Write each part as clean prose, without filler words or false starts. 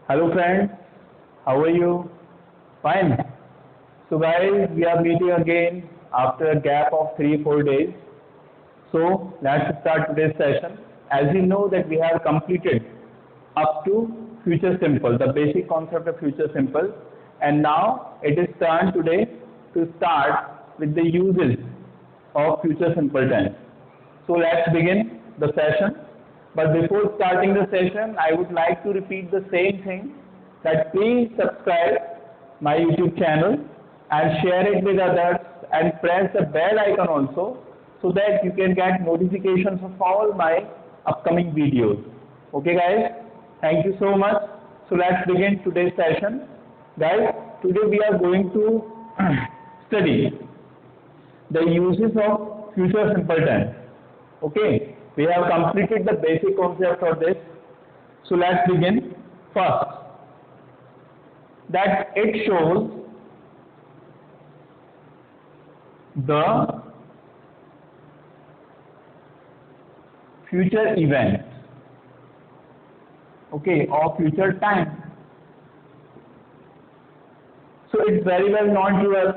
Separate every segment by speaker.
Speaker 1: Hello friends, how are you? Fine. So guys, we are meeting again after a gap of 3-4 days. So let's start today's session. As you know that we have completed up to future simple, the basic concept of future simple, and now it is turn today to start with the uses of future simple tense. So let's begin the session. But before starting the session, I would like to repeat the same thing, that please subscribe my YouTube channel and share it with others and press the bell icon also, so that you can get notifications of all my upcoming videos. Okay guys, thank you so much. So let's begin today's session. Guys, today we are going to study the uses of future simple tense. Okay, we have completed the basic concept for this. So let's begin. First, that it shows the future event, okay, or future time. So it's very well known to us,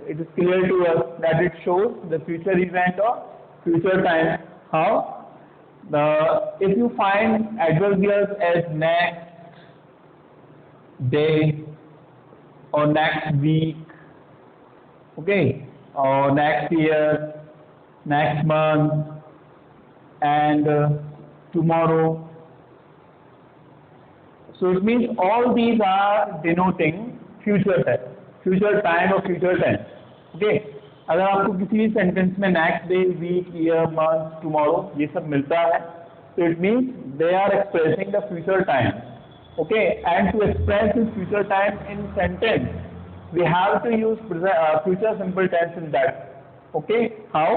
Speaker 1: it is clear to us that it shows the future event or future time. How? If you find adverbials as next day or next week, okay, or next year, next month, and tomorrow. So it means all these are denoting future time or future tense. Okay. अगर आपको किसी भी sentence में next day, week, year, month, tomorrow ये सब मिलता है, तो it means they are expressing the future time. Okay, and to express this future time in sentence we have to use future simple tense in that. Okay, how?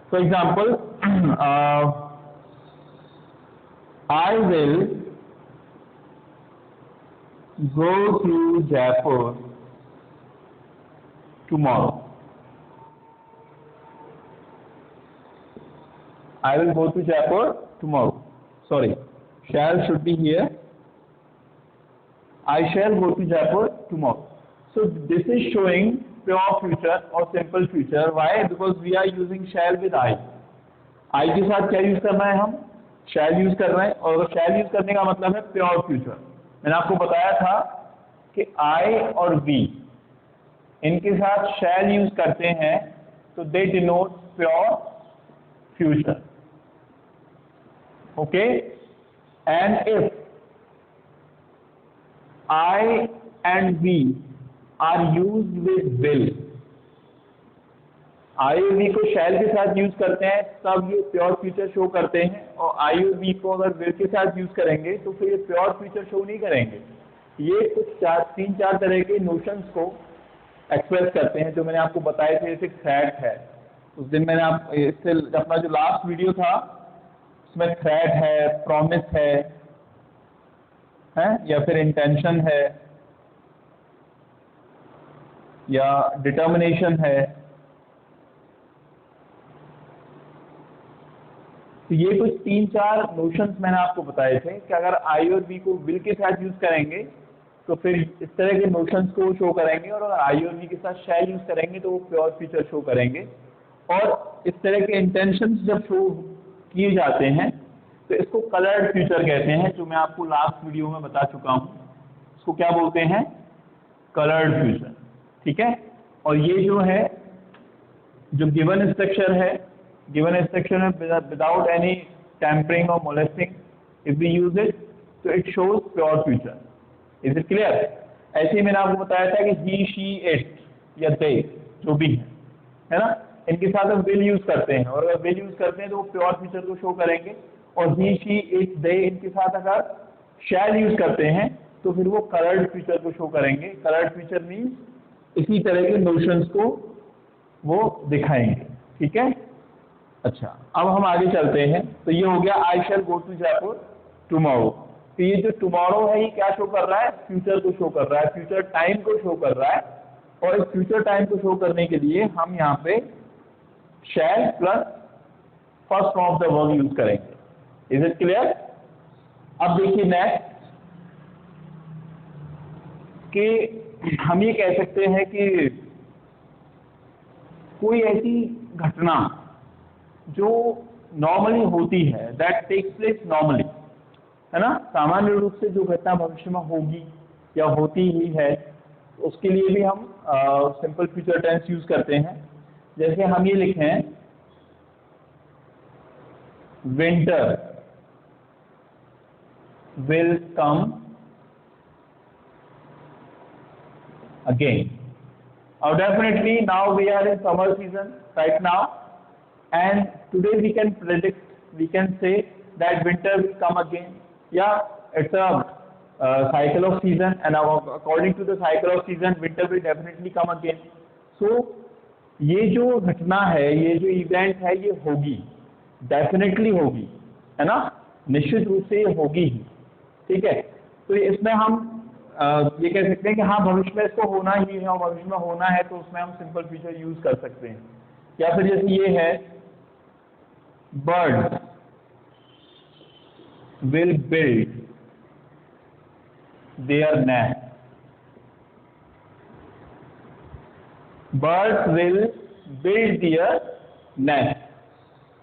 Speaker 1: For example, I will go to Jaipur tomorrow. I will go to Jaipur tomorrow. Sorry, shall should be here. I shall go to Jaipur tomorrow. So this is showing pure future or simple future. Why? Because we are using shall with I. I के साथ क्या use करना है, हम shall use कर रहे हैं, और shall यूज करने का मतलब है प्योर फ्यूचर. मैंने आपको बताया था कि I और we इनके साथ shall यूज करते हैं तो they denote pure future. Okay, and if I and we are used with will, I और we को shall के साथ यूज करते हैं तब ये प्योर फ्यूचर शो करते हैं, और I और we को अगर will के साथ यूज करेंगे तो फिर ये प्योर फ्यूचर शो नहीं करेंगे. ये कुछ 3-4 तरह के नोशंस को एक्सप्रेस करते हैं जो मैंने आपको बताए थे. जैसे थ्रेट है, उस दिन मैंने आप इससे अपना जो लास्ट वीडियो था उसमें थ्रेट है, प्रॉमिस है, या फिर इंटेंशन है, या डिटर्मिनेशन है. तो ये कुछ 3-4 नोशंस मैंने आपको बताए थे कि अगर आई और बी को विल के साथ यूज करेंगे तो फिर इस तरह के नोशंस को शो करेंगे, और अगर आई और बी के साथ शैल यूज करेंगे तो वो प्योर फ्यूचर शो करेंगे. और इस तरह के इंटेंशंस जब शो किए जाते हैं तो इसको कलर्ड फ्यूचर कहते हैं, जो मैं आपको लास्ट वीडियो में बता चुका हूँ. इसको क्या बोलते हैं? Coloured future. ठीक है. और ये जो है, जो गिवन स्ट्रक्चर है, गिवन स्ट्रक्चर में विदाउट एनी टेम्परिंग और molesting if we use it, तो it shows pure future. Is it clear? ऐसे ही मैंने आपको बताया था कि ही, शी, इट या दे जो भी है ना, इनके साथ हम विल यूज करते हैं, और अगर विल यूज करते हैं तो वो प्योर फ्यूचर को शो करेंगे. और ही, शी, इट, दे इनके साथ अगर शैल यूज करते हैं तो फिर वो कलर्ड फ्यूचर को शो करेंगे. कलर्ड फ्यूचर मीन्स इसी तरह के नोशंस को वो दिखाएंगे. ठीक है. अच्छा, अब हम आगे चलते हैं. तो ये हो गया आई शैल गो टू जयपुर टुमारो. तो ये जो टुमारो है ये क्या शो कर रहा है? फ्यूचर को शो कर रहा है, फ्यूचर टाइम को शो कर रहा है. और इस फ्यूचर टाइम को शो करने के लिए हम यहाँ पे shall plus first form of the verb use करेंगे. Is it clear? अब देखिए नेक्स्ट, कि हम ये कह सकते हैं कि कोई ऐसी घटना जो नॉर्मली होती है, दैट टेक्स प्लेस नॉर्मली, है ना, सामान्य रूप से जो घटना भविष्य में होगी या होती ही है, उसके लिए भी हम सिंपल फ्यूचर टेंस यूज करते हैं। जैसे हम ये लिखें winter will come again. Definitely now we are in summer season right now, and today we can predict, we can say that winter will come again. Yeah, it's a cycle of season, and according to the cycle of season, winter will definitely come again. So ये जो घटना है, ये जो event है, ये होगी, definitely होगी, है ना, निश्चित रूप से ये होगी ही। ठीक है, तो इसमें हम ये कह सकते हैं कि हाँ भविष्य में इसको होना ही है, और भविष्य में होना है तो उसमें हम सिंपल फ्यूचर यूज कर सकते हैं। या फिर जैसे ये है bird will build their nest, bird will build their nest,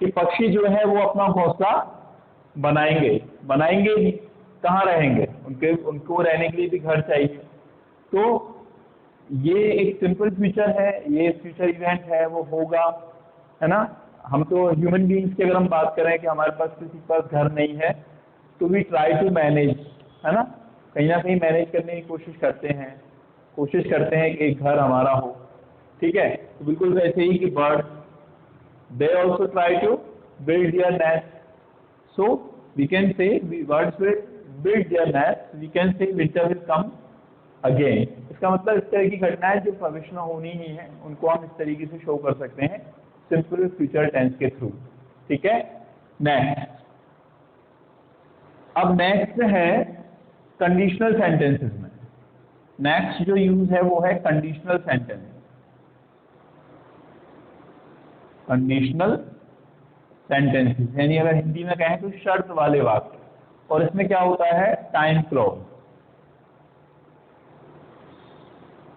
Speaker 1: कि पक्षी जो है वो अपना घोंसला बनाएंगे ही, कहाँ रहेंगे, उनको रहने के लिए भी घर चाहिए। तो ये एक सिंपल फ्यूचर है, ये फ्यूचर इवेंट है, वो होगा, है ना। हम तो ह्यूमन बीइंग्स की अगर हम बात करें कि हमारे पास किसी के पास घर नहीं है, तो वी ट्राई टू मैनेज, है ना कहीं मैनेज करने की कोशिश करते हैं कि एक घर हमारा हो। ठीक है, तो बिल्कुल वैसे ही कि bird they also try to build their nest, so we can say birds will build their nest, we can say winter will come again। इसका मतलब इस तरह की घटनाएं जो भविष्य में होनी ही है, उनको हम इस तरीके से शो कर सकते हैं सिंपल फ्यूचर टेंस के थ्रू। ठीक है, नेक्स्ट, अब नेक्स्ट है कंडीशनल सेंटेंसेस में। नेक्स्ट जो यूज है वो है कंडीशनल सेंटेंस, कंडीशनल सेंटेंसेस, यानी अगर हिंदी में कहें तो शर्त वाले वाक्य। और इसमें क्या होता है, टाइम क्लॉज।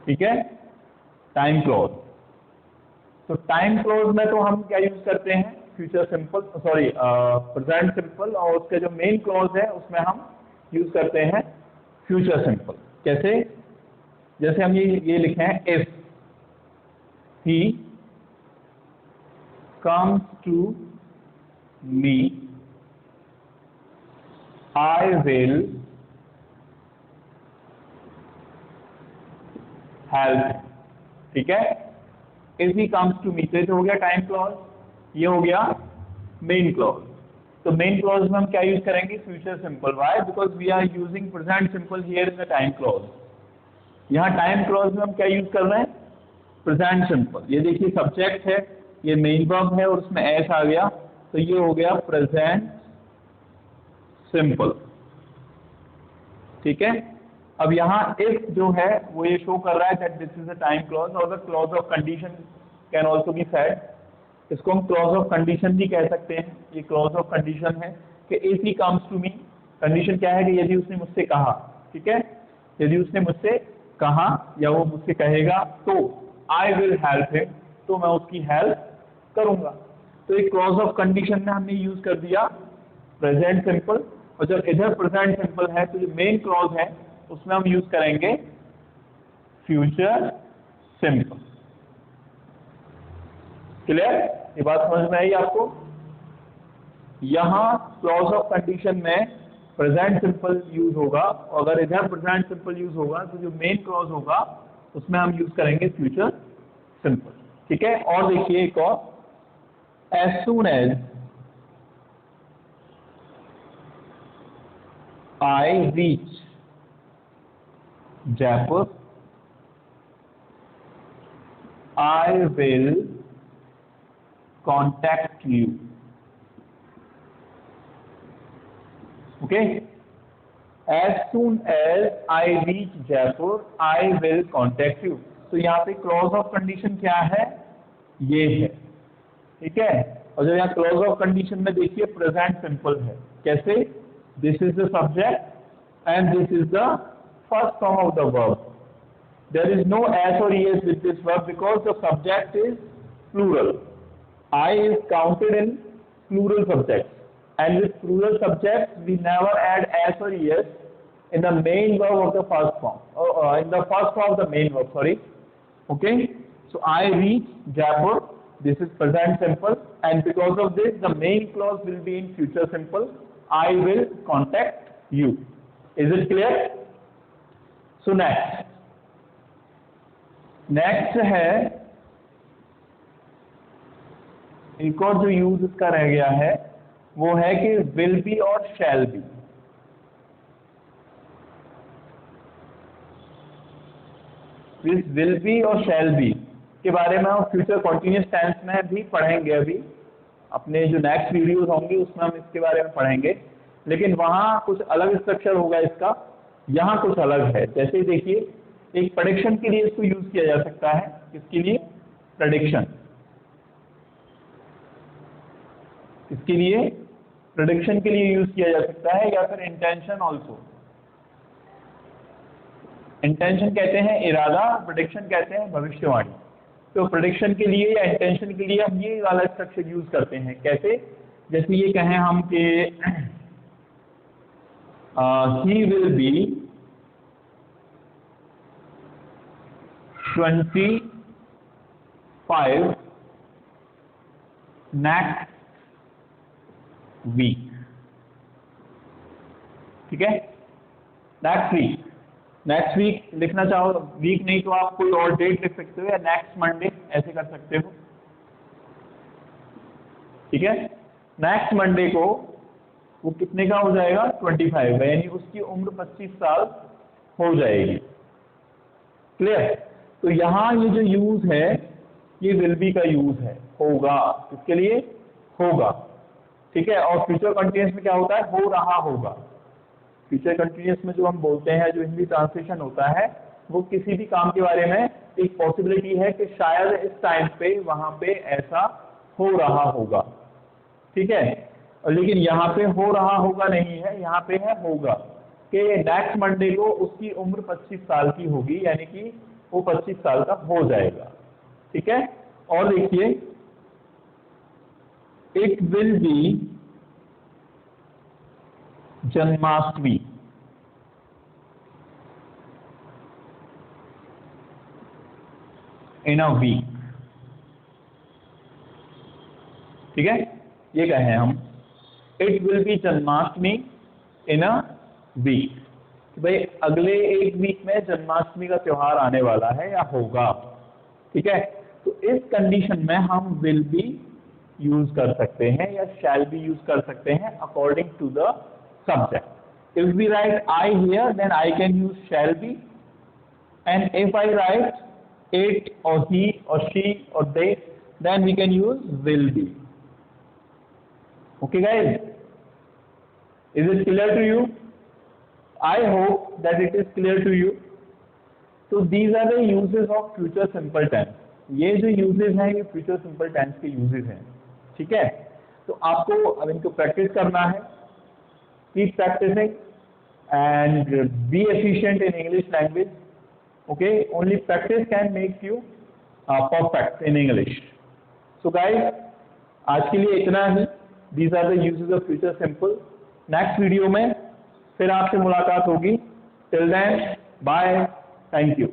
Speaker 1: ठीक है, टाइम क्लॉज। तो टाइम क्लॉज में तो हम क्या यूज करते हैं, future simple, sorry present simple, और उसका जो मेन क्लॉज है उसमें हम यूज करते हैं फ्यूचर सिंपल। कैसे, जैसे हम ये लिखे हैं if he comes to me I will help। ठीक है, if he comes to me, तो ये हो गया टाइम क्लॉज, ये हो गया मेन क्लॉज। तो मेन क्लॉज में हम क्या यूज करेंगे, future simple. Why, because we are using present simple here in the time clause. यहाँ टाइम क्लॉज में हम क्या यूज कर रहे हैं, प्रेजेंट सिंपल। ये देखिए सब्जेक्ट है, ये मेन वर्ब है, और उसमें एस आ गया, तो ये हो गया प्रेजेंट सिंपल। ठीक है, अब यहाँ इफ जो है वो ये शो कर रहा है that this is a time clause, और the clause of condition can also be said. इसको हम क्लॉज ऑफ कंडीशन भी कह सकते हैं। ये क्लॉज ऑफ कंडीशन है कि if he comes to me, condition क्या है कि यदि उसने मुझसे कहा। ठीक है, यदि उसने मुझसे कहा या वो मुझसे कहेगा तो आई विल हेल्प हिम, तो मैं उसकी हेल्प करूंगा। तो एक क्लॉज ऑफ कंडीशन में हमने यूज कर दिया प्रेजेंट सिंपल, और जब इधर प्रेजेंट सिंपल है तो जो मेन क्लॉज है उसमें हम यूज करेंगे फ्यूचर सिंपल। क्लियर, ये बात समझ में आई आपको। यहां क्लॉज ऑफ कंडीशन में प्रेजेंट सिंपल यूज होगा, और अगर इधर प्रेजेंट सिंपल यूज होगा तो जो मेन क्लॉज होगा उसमें हम यूज करेंगे फ्यूचर सिंपल। ठीक है, और देखिए एक और, as soon as I reach Jaipur, I will contact you। Okay, as soon as I reach Jaipur, I will contact you। तो यहाँ पे क्लॉज ऑफ कंडीशन क्या है, ये है। ठीक है, और जो यहाँ क्लॉज ऑफ कंडीशन में देखिए प्रेजेंट सिंपल है। कैसे, this is the subject and this is the first form of the verb। there is no s or es with this verb because the subject is plural. I is counted in plural subjects, and with plural subjects we never add s or es in the main verb of the first form, in the first form of the main verb, sorry. Okay, so I reach Jaipur, this is present simple, and because of this the main clause will be in future simple. I will contact you. Is it clear? So next है एक और जो use इसका रह गया है वो है कि विल बी और शैल बी। इस विल बी और शैल बी के बारे में हम फ्यूचर कॉन्टिन्यूस टेंस में भी पढ़ेंगे। अभी अपने जो नेक्स्ट वीडियोस होंगे उसमें हम इसके बारे में पढ़ेंगे, लेकिन वहाँ कुछ अलग स्ट्रक्चर होगा इसका, यहाँ कुछ अलग है। जैसे देखिए, एक प्रेडिक्शन के लिए इसको यूज किया जा सकता है। किसके लिए? प्रेडिक्शन। इसके लिए प्रेडिक्शन के लिए यूज किया जा सकता है, या फिर इंटेंशन ऑल्सो। इंटेंशन कहते हैं इरादा, प्रेडिक्शन कहते हैं भविष्यवाणी। तो प्रेडिक्शन के लिए या इंटेंशन के लिए हम ये वाला स्ट्रक्चर यूज करते हैं। कैसे? जैसे ये कहें हम कि he will be 25 next week. ठीक है, नेक्स्ट वीक। नेक्स्ट वीक लिखना चाहो, वीक नहीं तो आप कोई और डेट लिख सकते हो, या नेक्स्ट मंडे ऐसे कर सकते हो। ठीक है, नेक्स्ट मंडे को वो कितने का हो जाएगा? 25, यानी उसकी उम्र 25 साल हो जाएगी। क्लियर? तो यहाँ ये जो यूज है ये विल बी का यूज है, होगा। इसके लिए होगा। ठीक है, और फ्यूचर कंटिन्यूअस में क्या होता है? हो रहा होगा। फ्यूचर कंटिन्यूअस में जो हम बोलते हैं, जो हिंदी ट्रांसलेशन होता है, वो किसी भी काम के बारे में एक पॉसिबिलिटी है कि शायद इस टाइम पे वहां पे ऐसा हो रहा होगा। ठीक है, और लेकिन यहाँ पे हो रहा होगा नहीं है, यहाँ पे है होगा, कि नेक्स्ट मंडे को उसकी उम्र 25 साल की होगी, यानी कि वो 25 साल का हो जाएगा। ठीक है, और देखिए, it will be Janmashtami. In a week. ठीक है, ये कहें हम, it will be Janmashtami in a week, कि भाई अगले एक वीक में जन्माष्टमी का त्योहार आने वाला है या होगा। ठीक है, तो इस कंडीशन में हम विल बी यूज कर सकते हैं या शैल बी यूज कर सकते हैं according to the subject. If we write I here, then I can use shall be, and if I write it or he or she or they, then we can use will be. Okay guys, is it clear to you? I hope that it is clear to you. So these are the uses of future simple tense. ये जो uses हैं ये future simple tense के uses हैं। ठीक है, तो आपको अब इनको प्रैक्टिस करना है। Keep practicing and be efficient in English language. Okay, only practice can make you perfect in English. So guys, आज के लिए इतना ही। These are the uses of future simple. Next video में फिर आपसे मुलाकात होगी। Till then, bye. Thank you.